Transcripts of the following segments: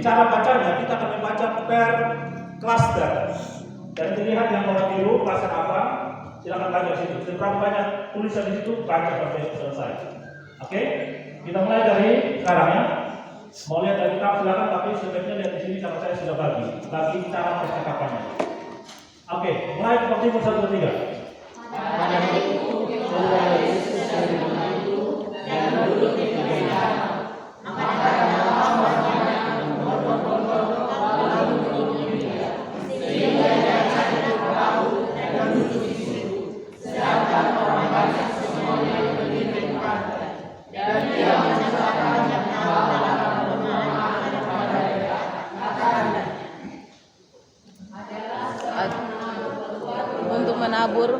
cara bacanya kita akan membaca per cluster. Dan dilihat yang warna biru cluster apa? Silakan baca di situ. Berapa banyak tulisan di situ, baca sampai selesai. Oke? Kita mulai dari sekarang ya. Mau lihat dari tab silakan, tapi sebaiknya lihat di sini karena saya sudah bagi cara percakapannya. Oke, mulai seperti 1, 2, 3. Pada itu, Saudara Yesus dari rumah itu dan duduk di pinggir danau. Maka datanglah orang-orang yang berbondong-bondong lalu mengikuti dia, sehingga dia naik ke perahu dan duduk di situ. Sedangkan orang banyak semuanya berdiri di pantai, dan dia mengucapkan banyak hal dalam pemahaman kepada mereka. Katanya, untuk menabur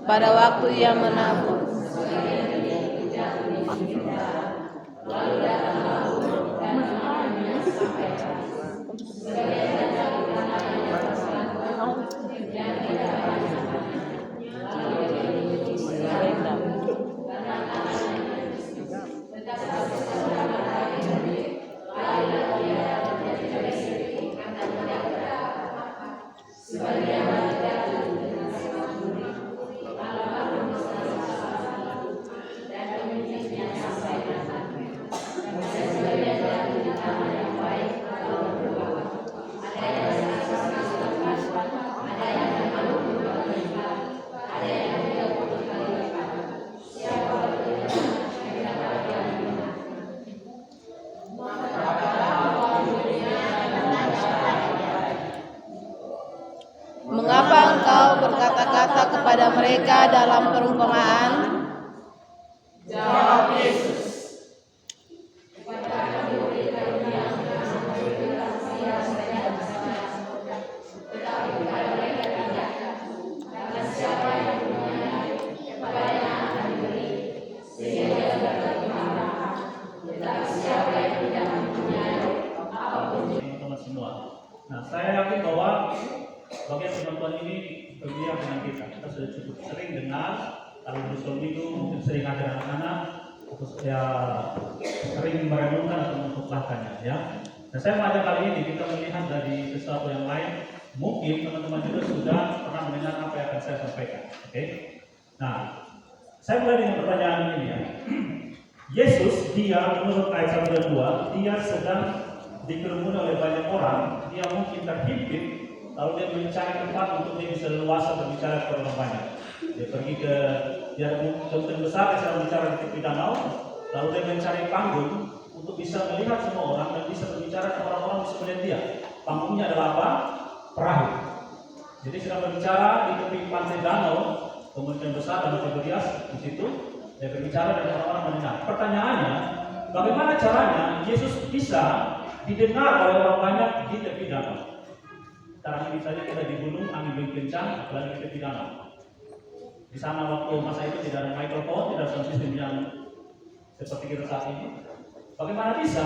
pada waktu ia menabur. Mengapa engkau berkata-kata kepada mereka dalam perumpamaan? jawab Yesus. Teman-teman semua. Nah, saya yakin bahwa bagian penonton ini berbiak dengan kita. Kita sudah cukup sering dengar kalau Kristus itu mungkin sering ajar anak-anak, terus ya sering merenungkan atau mengkhotbahkannya ya. Dan saya mengajak kali ini kita melihat dari sesuatu yang lain. Mungkin teman-teman juga sudah pernah mendengar apa yang akan saya sampaikan. Oke? Nah, saya mulai dengan pertanyaan ini ya. Yesus, dia menurut ayat 1 dan 2, dia sedang dikerumuni oleh banyak orang, dia mungkin terhimpit, lalu dia mencari tempat untuk dia bisa leluasa berbicara kepada orang banyak. Dia pergi ke hutan besar, dia sedang bicara di tepi danau, lalu dia mencari panggung untuk bisa melihat semua orang dan bisa berbicara ke orang-orang bisa melihat dia. Panggungnya adalah apa? Perahu. Jadi sedang berbicara di tepi pantai danau, kemudian besar dan Tiberias di situ, dia berbicara dan orang-orang mendengar. Pertanyaannya, bagaimana caranya Yesus bisa didengar oleh orang banyak di tepi danau? Sekarang ini saja kita di gunung, angin begitu kencang, apalagi di tepi danau. Di sana waktu masa itu tidak ada mikrofon, tidak ada sound system yang seperti kita saat ini. Bagaimana bisa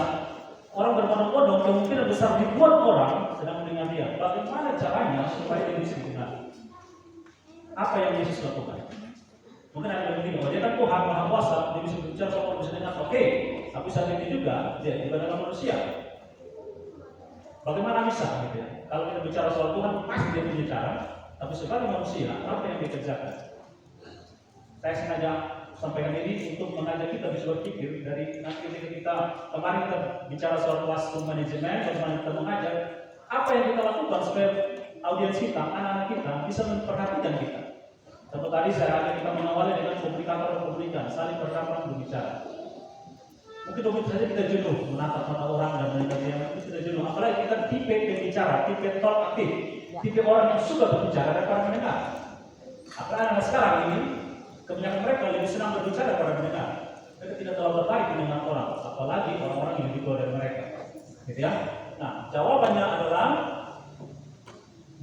orang berbondong-bondong kemungkinan besar ribuan orang sedang mendengar dia? Bagaimana caranya supaya dia bisa didengar? Apa yang Yesus lakukan? Mungkin ada yang begini, oh dia kan Tuhan Maha Kuasa, dia bisa berbicara sama bisa dengar. Oke, tapi saat ini juga dia adalah manusia. Bagaimana bisa gitu ya? Kalau kita bicara soal Tuhan, pasti dia berbicara, tapi sebagai manusia, apa yang dia kerjakan? Saya sengaja sampaikan ini untuk mengajak kita bisa berpikir dari nanti ketika kita kemarin kita bicara soal classroom manajemen, bagaimana kita mengajak, apa yang kita lakukan supaya audiens kita, anak-anak kita bisa memperhatikan kita. Contoh tadi saya ajak kita mengawali dengan publikator saling berhadapan berbicara. Mungkin begitu saja kita jenuh menatap mata orang dan mendengar dia, mungkin kita jenuh. Apalagi kita tipe pembicara, tipe talk aktif, tipe orang yang suka berbicara daripada mendengar. Apalagi anak sekarang ini, kebanyakan mereka lebih senang berbicara daripada mendengar. Mereka tidak terlalu tertarik dengan orang, apalagi orang-orang yang lebih tua dari mereka. Gitu ya. Nah, jawabannya adalah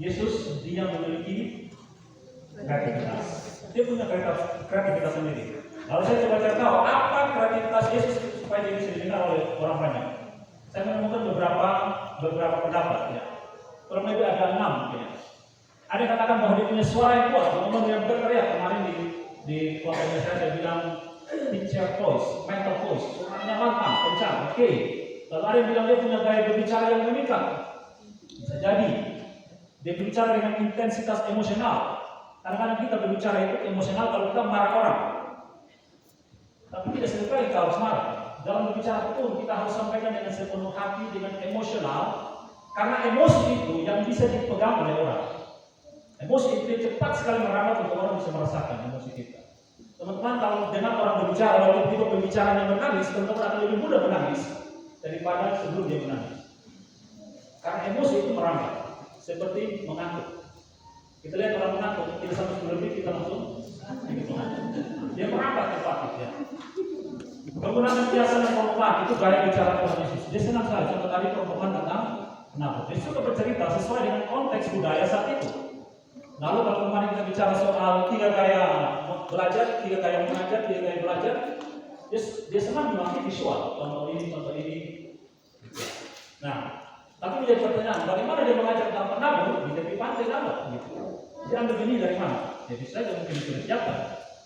Yesus dia memiliki kreativitas. Dia punya kreativitas sendiri. Lalu saya coba cari tahu apa kreativitas Yesus supaya dia bisa didengar oleh orang banyak. Saya menemukan beberapa pendapat ya. Kurang lebih ada 6 ya. Ada yang katakan bahwa dia punya suara yang kuat, ngomong yang berteriak. Kemarin di keluarga saya bilang picture voice, mental voice, suaranya lantang, kencang. Oke. Lalu ada yang bilang dia punya gaya berbicara yang memikat. Bisa jadi dia berbicara dengan intensitas emosional. Kadang-kadang kita berbicara itu emosional kalau kita marah orang. Tapi tidak sekali kita harus marah. Dalam berbicara pun kita harus sampaikan dengan sepenuh hati, dengan emosional. Karena emosi itu yang bisa dipegang oleh orang. Emosi itu cepat sekali merambat untuk orang bisa merasakan emosi kita. Teman-teman, kalau dengar orang berbicara, lalu tiba berbicaranya menangis, teman-teman akan lebih mudah menangis daripada sebelum dia menangis. Karena emosi itu merambat, seperti mengantuk. Kita lihat orang mengantuk, tidak sampai sebelum itu kita langsung mengantuk. Dia merambat cepat, ya. Menggunakan kiasan yang perumpamaan itu gaya bicara Tuhan Yesus. Dia senang sekali. Contoh tadi perumpamaan tentang menabur. Dia suka bercerita sesuai dengan konteks budaya saat itu. Lalu kalau kemarin kita bicara soal 3 gaya belajar, 3 gaya mengajar, 3 gaya belajar, dia senang memakai visual. Contoh ini. Nah, tapi menjadi pertanyaan, bagaimana dia mengajar tentang penabur di tepi pantai Nabok? Gitu. Dia ambil benih dari mana? Jadi saya mungkin sudah siapkan.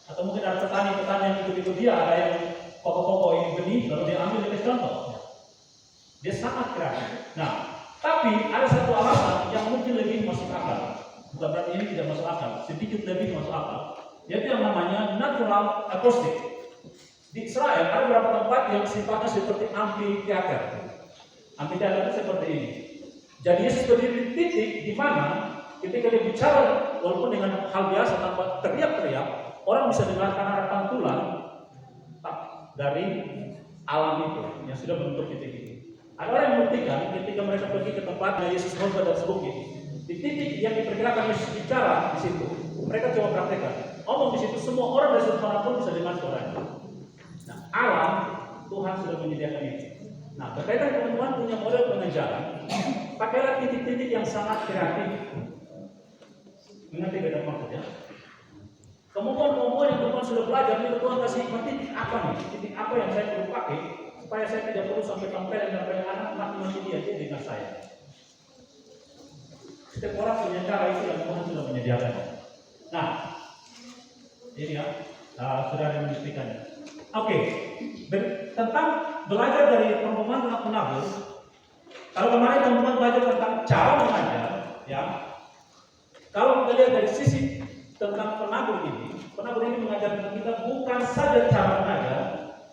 Atau mungkin ada petani-petani yang ikut-ikut dia, ada yang pokok-pokok ini benih, lalu dia ambil dari contoh. Dia sangat kreatif. Nah, tapi ada satu alasan yang mungkin lebih masuk akal. Bukan berarti ini tidak masuk akal, sedikit lebih masuk akal. Yaitu yang namanya natural acoustic. Di Israel ada beberapa tempat yang sifatnya seperti amphitheater. Amphitheater itu seperti ini. Jadi Yesus berdiri di titik di mana ketika dia bicara walaupun dengan hal biasa tanpa teriak-teriak, orang bisa dengarkan ada pantulan dari alam itu yang sudah membentuk titik itu. Ada orang yang membuktikan ketika mereka pergi ke tempat Yesus khotbah dan sebukit, di titik yang diperkirakan Yesus bicara di situ, mereka coba praktekkan. Omong di situ semua orang dari sudut manapun bisa dengar suaranya. Nah, alam Tuhan sudah menyediakan itu. Nah, berkaitan teman-teman punya model pengajaran, pakailah titik-titik yang sangat kreatif. Mengerti beda maksudnya? Kemampuan-kemampuan yang Tuhan sudah belajar, ini Tuhan kasih titik apa nih? Titik apa yang saya perlu pakai supaya saya tidak perlu sampai anak mati dia dengan saya. Setiap orang punya cara itu yang Tuhan sudah menyediakan. Nah, ini ya, sudah ada yang membuktikannya. Oke, tentang belajar dari perumpamaan tentang penabur. Kalau kemarin teman-teman belajar tentang cara mengajar, ya. Kalau kita lihat dari sisi tentang penabur ini mengajarkan kita bukan saja cara mengajar,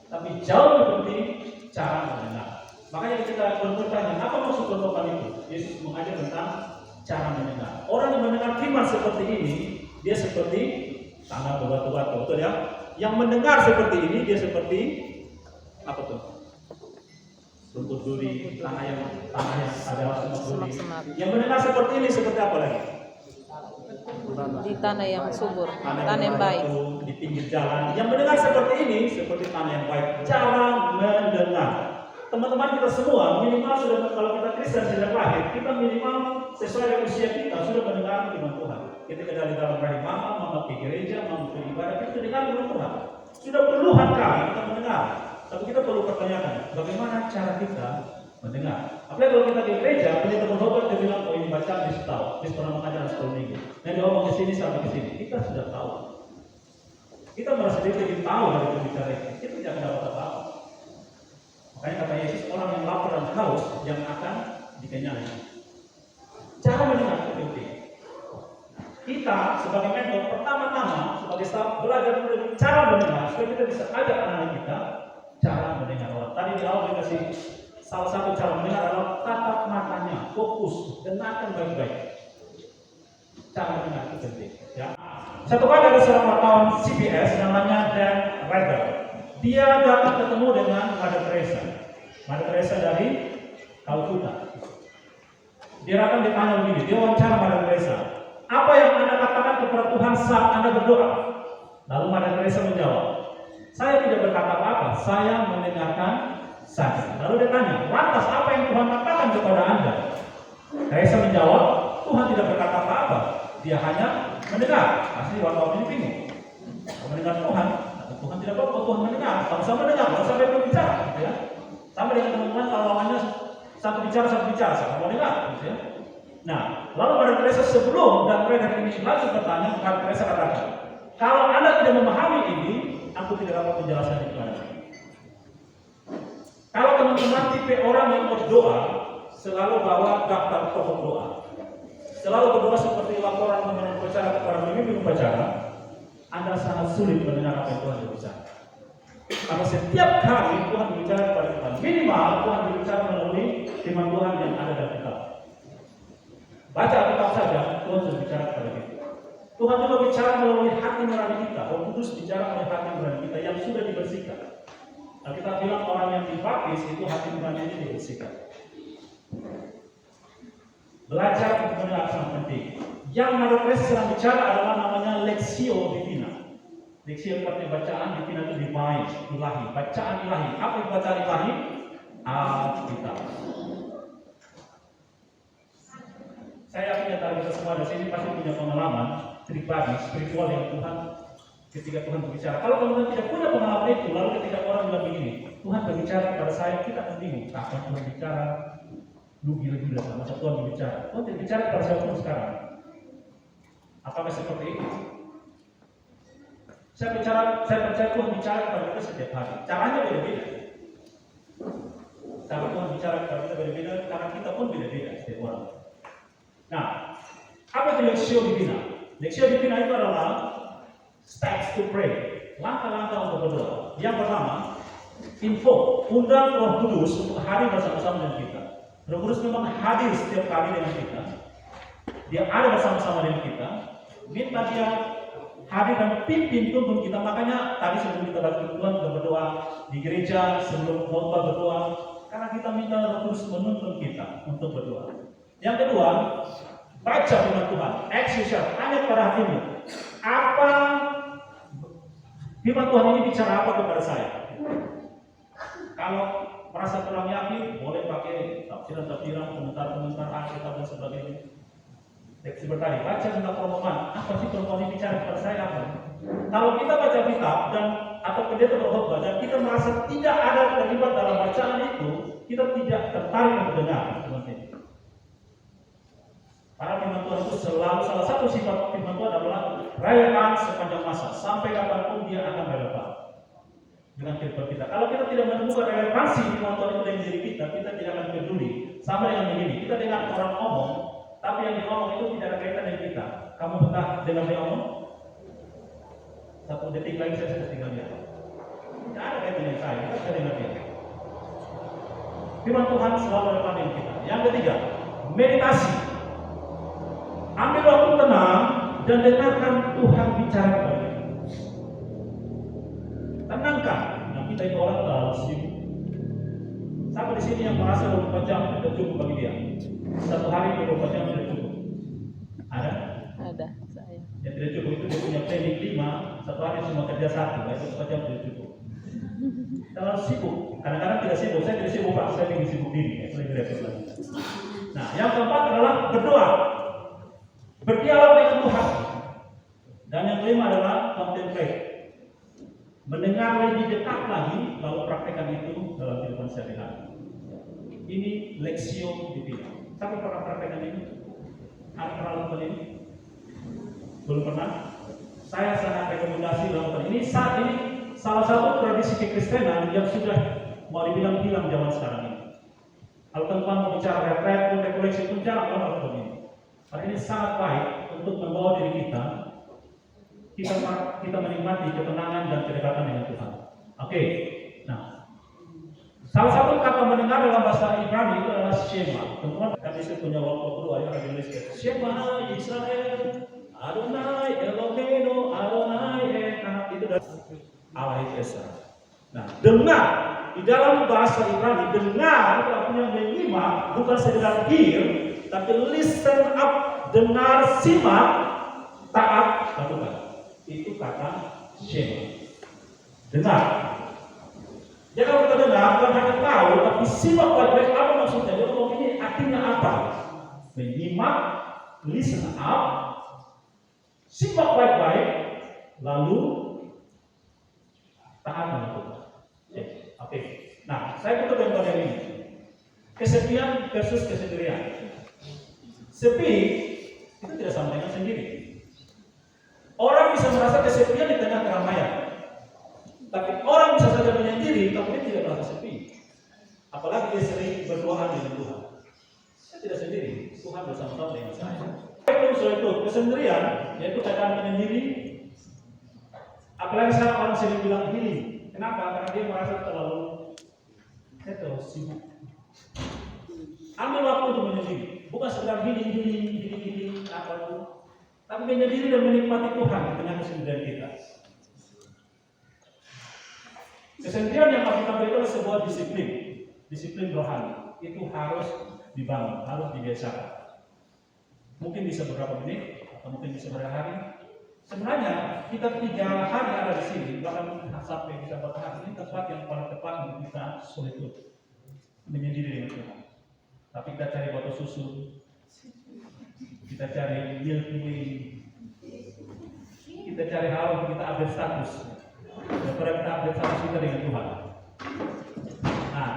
tapi jauh lebih penting cara mendengar. Makanya kita bertanya, apa maksud perumpamaan itu? Yesus mengajar tentang cara mendengar. Orang yang mendengar firman seperti ini, dia seperti tanah berbatu-batu, betul ya? Yang mendengar seperti ini, dia seperti apa tuh? Rumput duri, tanah yang ada semak duri. Yang mendengar seperti ini seperti apa lagi? Di tanah yang subur, tanah yang baik. Di pinggir jalan. Yang mendengar seperti ini seperti tanah yang baik. Cara mendengar. Teman-teman kita semua minimal sudah, kalau kita Kristen sejak lahir, kita minimal sesuai dengan usia kita sudah mendengar firman Tuhan. Ketika dari dalam rahim mama pergi gereja, mama pergi ibadah, kita dengar firman Tuhan. Sudah puluhan kali kita mendengar. Tapi kita perlu pertanyakan, bagaimana cara kita mendengar? Apalagi kalau kita di gereja, pendeta berkhotbah dia bilang, oh ini bacaan di setahun, dia pernah mengajar 10 minggu. Nah dia ngomong ke sini sampai ke sini, kita sudah tahu. Kita merasa diri lebih tahu dari pembicara ini, kita tidak akan dapat apa-apa. Makanya kata Yesus, orang yang lapar dan haus yang akan dikenyangkan. Cara mendengar itu penting. Kita sebagai mentor pertama-tama sebagai staf belajar mengenai cara mendengar supaya kita bisa ajak anak-anak kita cara mendengar orang. Tadi di awal kita kasih salah satu cara mendengar adalah tatap matanya, fokus, dengarkan baik-baik. Cara mendengar itu penting. Ya. Satu kali ada seorang wartawan CBS namanya Dan Rather. Dia datang ketemu dengan Mother Teresa. Mother Teresa dari Calcutta. Dia datang ditanya begini, dia wawancara Mother Teresa. Apa yang Anda katakan kepada Tuhan saat Anda berdoa? Lalu Mother Teresa menjawab, saya tidak berkata apa-apa, saya mendengarkan saja. Lalu dia tanya, lantas apa yang Tuhan katakan kepada Anda? Teresa menjawab, Tuhan tidak berkata apa-apa, dia hanya mendengar. Asli wartawan ini bingung. Mendengar Tuhan, Tuhan tidak apa-apa, Tuhan mendengar. Sama-sama mendengar, kalau sampai berbicara, gitu ya. Sama dengan teman-teman kalau lawannya satu bicara, sama mendengar, gitu ya. Nah, lalu Mother Teresa sebelum dan mereka ini langsung bertanya, Mother Teresa katakan, kalau Anda tidak memahami ini, aku tidak dapat menjelaskan itu kepada Anda. Kalau teman-teman tipe orang yang berdoa selalu bawa daftar pokok doa. Selalu berdoa seperti laporan mengenai upacara kepada pemimpin upacara. Anda sangat sulit mendengar apa yang Tuhan berbicara. Karena setiap kali Tuhan berbicara kepada kita, minimal Tuhan berbicara melalui firman Tuhan yang ada dalam kitab. Baca Alkitab saja, Tuhan sudah bicara kepada kita. Tuhan juga bicara melalui hati nurani kita. Roh Kudus bicara melalui hati nurani kita yang sudah dibersihkan. Nah, kita bilang orang yang dibaptis itu hati nuraninya dibersihkan. Belajar benar sangat penting. Yang Mother Teresa sedang bicara adalah namanya Lexio Divina. Lexio artinya bacaan, Divina itu divine, ilahi, bacaan ilahi. Apa itu bacaan ilahi? Alkitab. Saya yakin antara kita semua di sini pasti punya pengalaman pribadi, spiritual yang Tuhan ketika Tuhan berbicara. Kalau teman-teman tidak punya pengalaman itu, lalu ketika orang bilang begini, Tuhan berbicara kepada saya, kita akan bingung. Kapan Tuhan bicara? Lu gila-gila sama Tuhan berbicara. Tuhan tidak bicara kepada saya pun sekarang. Apakah seperti itu? Saya percaya Tuhan bicara kepada kita setiap hari. Caranya beda-beda. Cara Tuhan bicara kepada kita beda-beda, karena kita pun beda-beda setiap orang. Nah, apa itu Lexio Divina? Lexio Divina itu adalah steps to pray, langkah-langkah untuk berdoa. Yang pertama, undang Roh Kudus untuk hadir bersama-sama dengan kita. Roh Kudus memang hadir setiap kali dengan kita. Dia ada bersama-sama dengan kita. Minta dia hadir dan pimpin tuntun kita. Makanya tadi sebelum kita baca Tuhan kita berdoa di gereja, sebelum khotbah berdoa, karena kita minta Roh Kudus menuntun kita untuk berdoa. Yang kedua, baca firman Tuhan. Exercise, tanya pada hatimu. Apa firman Tuhan ini bicara apa kepada saya? Kalau merasa kurang yakin, boleh pakai tafsiran-tafsiran, komentar-komentar Alkitab dan sebagainya. Seperti tadi, baca tentang permohonan. Apa sih permohonan ini bicara kepada saya apa? Kalau kita baca kitab dan atau pendeta berkhotbah dan kita merasa tidak ada terlibat dalam bacaan itu, kita tidak tertarik untuk dengar. Karena firman Tuhan itu selalu salah satu sifat firman Tuhan adalah relevan sepanjang masa, sampai kapanpun dia akan relevan dengan kehidupan kita. Kalau kita tidak menemukan relevansi firman Tuhan itu dalam diri kita, kita tidak akan peduli. Sama dengan begini, kita dengar orang ngomong, tapi yang diomong itu tidak ada kaitan dengan kita. Kamu betah dengar dia ngomong? Satu detik lagi saya sudah tinggal dia. Tidak ada kaitan dengan saya, kita bisa dengar dia. Firman Tuhan selalu relevan dengan kita. Yang ketiga, meditasi. Ambil waktu tenang dan dengarkan Tuhan bicara kepada kita. Tenangkan. Nah, kita itu orang terlalu sibuk. Sampai di sini yang merasa 24 jam sudah cukup bagi dia. Satu hari 24 jam sudah cukup. Ada? Ada, saya. Yang tidak cukup itu dia punya planning 5, satu hari cuma kerja 1, 24 jam sudah cukup. Terlalu sibuk. Kadang-kadang tidak sibuk. Saya tidak sibuk Pak, saya ingin sibuk diri. Lebih repot lagi. Nah, yang keempat adalah berdoa. Berdialog dengan Tuhan. Dan yang kelima adalah contemplate. Mendengar lebih dekat lagi, lalu praktekkan itu dalam kehidupan sehari-hari. Ini Lexio Divina. Siapa pernah praktekkan ini? Ada pernah lakukan ini? Belum pernah? Saya sangat rekomendasi lakukan ini. Saat ini salah satu tradisi kekristenan yang sudah mau dibilang hilang zaman sekarang ini. Kalau teman-teman mau bicara retret pun, rekoleksi pun jarang orang lakukan ini. Karena ini sangat baik untuk membawa diri kita menikmati ketenangan dan kedekatan dengan Tuhan. Oke. Nah, salah satu kata mendengar dalam bahasa Ibrani itu adalah Shema. Teman-teman, kami punya waktu berdoa yang ada tulis Shema Israel, Adonai Eloheinu, Adonai Echad. Itu dari Allah Esa. Nah, dengar di dalam bahasa Ibrani, dengar itu artinya menyimak, bukan sekedar hear, tapi listen up, dengar, simak, taat, lakukan. Itu kata Shema. Dengar. Jadi kalau kita dengar, bukan hanya tahu, tapi simak baik-baik apa maksudnya. Dia ngomong ini artinya apa? Menyimak, listen up, simak baik-baik, lalu taat melakukan. Oke. Nah, saya butuh contoh yang ini. Kesepian versus kesendirian. Sepi itu tidak sama dengan sendiri. Orang bisa merasa kesepian di tengah keramaian, tapi orang bisa saja menyendiri, tapi dia tidak merasa sepi. Apalagi dia sering berdoa dengan Tuhan. Saya tidak sendiri, Tuhan bersama-sama dengan saya. Itu kesendirian, yaitu keadaan menyendiri. Apalagi saya orang sering bilang healing. Kenapa? Karena dia merasa terlalu sibuk. Ambil waktu untuk menyendiri, bukan sekedar healing apa itu, tapi menyendiri dan menikmati Tuhan di tengah kesendirian kita. Kesendirian yang harus kita berikan adalah sebuah disiplin rohani. Itu harus dibangun, harus dibiasakan. Mungkin bisa beberapa menit, atau mungkin bisa beberapa hari. Sebenarnya kita 3 hari ada di sini, bahkan sampai bisa bertahan. Ini tempat yang paling tepat untuk kita solitude, menyendiri dengan Tuhan. Tapi kita cari botol susu, kita cari milk tea, kita cari hal untuk kita update status. Daripada kita update status kita dengan Tuhan. Nah,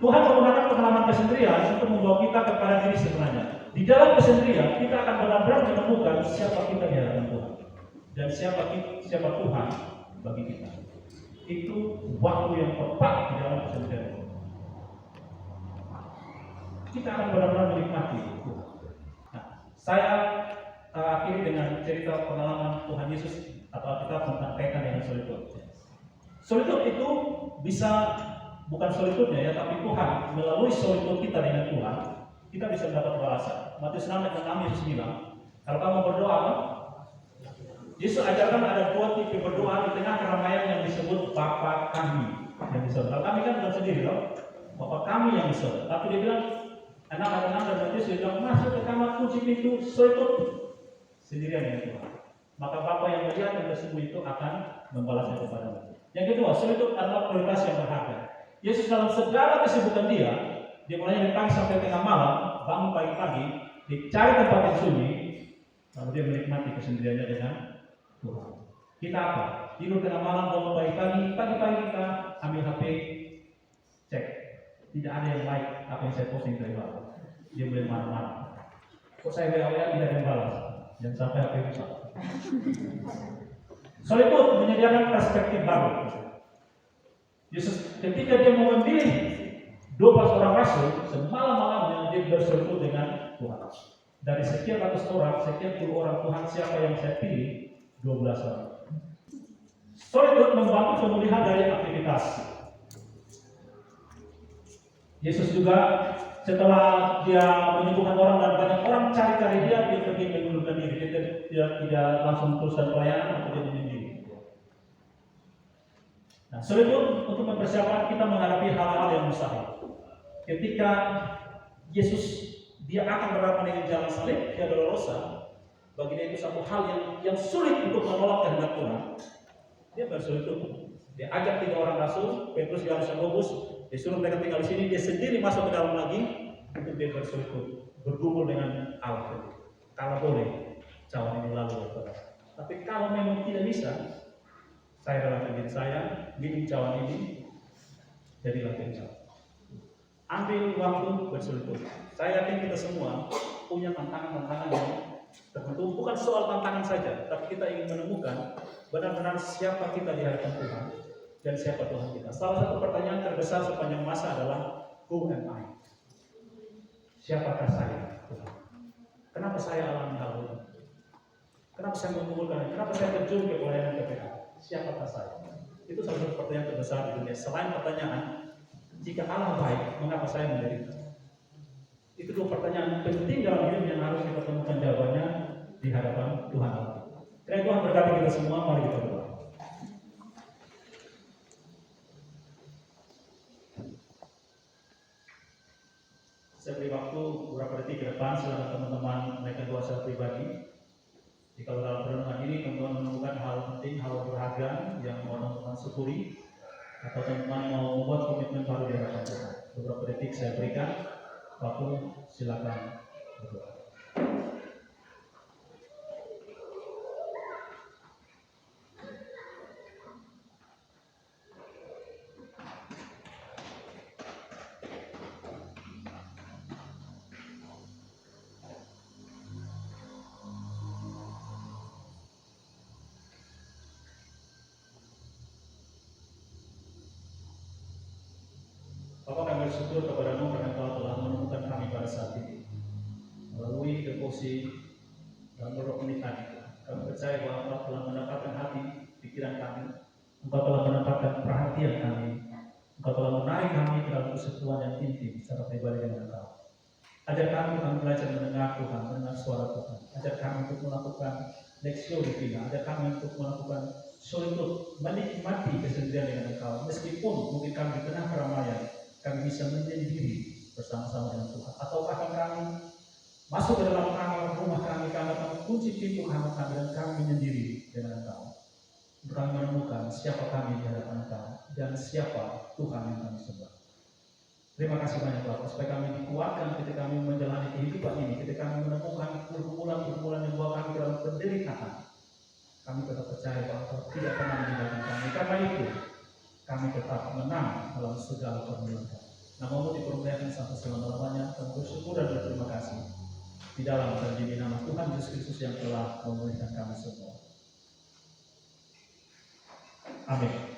Tuhan menggunakan pengalaman kesendirian untuk membawa kita kepada diri sebenarnya. Di dalam kesendirian kita akan benar-benar menemukan siapa kita di hadapan Tuhan dan siapa Tuhan bagi kita. Itu waktu yang tepat di dalam kesendirian. Kita akan benar-benar menikmati itu. Nah, saya akhiri dengan cerita pengalaman Tuhan Yesus atau kita tentang kaitan dengan solitude. Solitude itu bisa bukan solitude-nya ya, tapi Tuhan melalui solitude kita dengan Tuhan, kita bisa mendapat balasan. Matius 6 ayat 6 Yesus bilang, kalau kamu berdoa, Yesus ajarkan ada 2 tipe berdoa di tengah keramaian yang disebut Bapa kami yang di surga. Kami kan bukan sendiri loh, Bapa kami yang di surga. Tapi dia bilang, anak ada 6 dan Matius dia bilang, masuk ke kamar kunci pintu, solitude sendirian dengan Tuhan. Maka Bapa yang melihat dan bersungguh itu akan membalasnya kepadamu. Yang kedua, solitude adalah prioritas yang berharga. Yesus dalam segala kesibukan dia mulai dari pagi sampai tengah malam, bangun pagi-pagi, dicari tempat yang sunyi, lalu dia menikmati kesendiriannya dengan Tuhan. Kita apa? Tidur tengah malam, bangun pagi-pagi kita ambil HP, cek. Tidak ada yang like apa yang saya posting dari bawah. Dia boleh marah-marah. Kok saya WA tidak ada yang balas? Jangan sampai HP rusak. Solitude menyediakan perspektif baru. Yesus ketika dia mau memilih 12 orang rasul, semalam-malamnya dia bersolitude dengan Tuhan. Dari sekian ratus orang, sekian puluh orang Tuhan, siapa yang saya pilih? 12 orang. Solitude membantu pemulihan dari aktivitas. Yesus juga setelah dia menyembuhkan orang dan banyak orang cari-cari dia pergi mengundurkan diri. Dia tidak langsung teruskan pelayanan atau dia menyendiri. Nah, solitude untuk mempersiapkan kita menghadapi hal-hal yang mustahil. Ketika Yesus dia akan berhadapan dengan jalan salib, Via Dolorosa, bagi dia itu satu hal yang sulit untuk menolak kehendak Tuhan. Dia bersolitude. Dia ajak 3 orang rasul, Petrus, Yohanes, dan Yakobus, dia suruh mereka tinggal di sini, dia sendiri masuk ke dalam lagi untuk dia bersolitude, bergumul dengan Allah. Kalau boleh, cawan ini lalu ya. Tapi kalau memang tidak bisa, saya dalam diri saya, bikin cawan ini, jadilah cawan. Ambil waktu bersolitude. Saya yakin kita semua punya tantangan-tantangan yang tertentu. Bukan soal tantangan saja, tapi kita ingin menemukan benar-benar siapa kita di hadapan Tuhan dan siapa Tuhan kita. Salah satu pertanyaan terbesar sepanjang masa adalah Who am I? Siapakah saya? Kenapa saya alami hal ini? Kenapa saya mengumpulkan? Kenapa saya terjun ke pelayanan KPK? Siapakah saya? Itu salah satu pertanyaan terbesar di dunia. Selain pertanyaan, jika Allah baik, mengapa saya menderita? Itu 2 pertanyaan penting dalam hidup yang harus kita temukan jawabannya di hadapan Tuhan Allah. Karena Tuhan berkati kita semua, mari kita berdoa. Saya beri waktu beberapa detik ke depan, silakan teman-teman mereka doa secara pribadi. Jika dalam perenungan ini teman-teman menemukan hal penting, hal berharga yang mau teman-teman syukuri, atau teman-teman mau membuat komitmen baru di hadapan Tuhan. Beberapa detik saya berikan waktu, silakan berdoa. Bapak bersyukur kepada-Mu karena Engkau telah menemukan kami pada saat ini. Melalui devosi dan roh pernikahan, kami percaya bahwa Engkau telah mendapatkan hati, pikiran kami. Engkau telah mendapatkan perhatian kami. Engkau telah menarik kami ke dalam persekutuan yang intim secara pribadi dengan Engkau. Ajar kami belajar mendengar Tuhan, mendengar suara Tuhan. Ajar kami untuk melakukan leksio divina. Ajar kami untuk melakukan solitude, menikmati kesendirian dengan Engkau. Meskipun mungkin kami di tengah keramaian, kami bisa menyendiri bersama-sama dengan Tuhan. Atau bahkan kami masuk ke dalam kamar rumah kami kunci pintu kamar kami dan kami menyendiri dengan Engkau. Untuk kami menemukan siapa kami di hadapan Engkau dan siapa Tuhan yang kami sembah. Terima kasih banyak Bapak, supaya kami dikuatkan ketika kami menjalani kehidupan ini, ketika kami menemukan pergumulan-pergumulan yang membawa kami dalam penderitaan. Kami tetap percaya bahwa Engkau tidak pernah meninggalkan kami. Karena itu, kami tetap menang dalam segala pergumulan kami. Namamu dipermuliakan sampai selama-lamanya. Kami bersyukur dan berterima kasih di dalam dan di nama Tuhan Yesus Kristus yang telah memulihkan kami semua. Amin.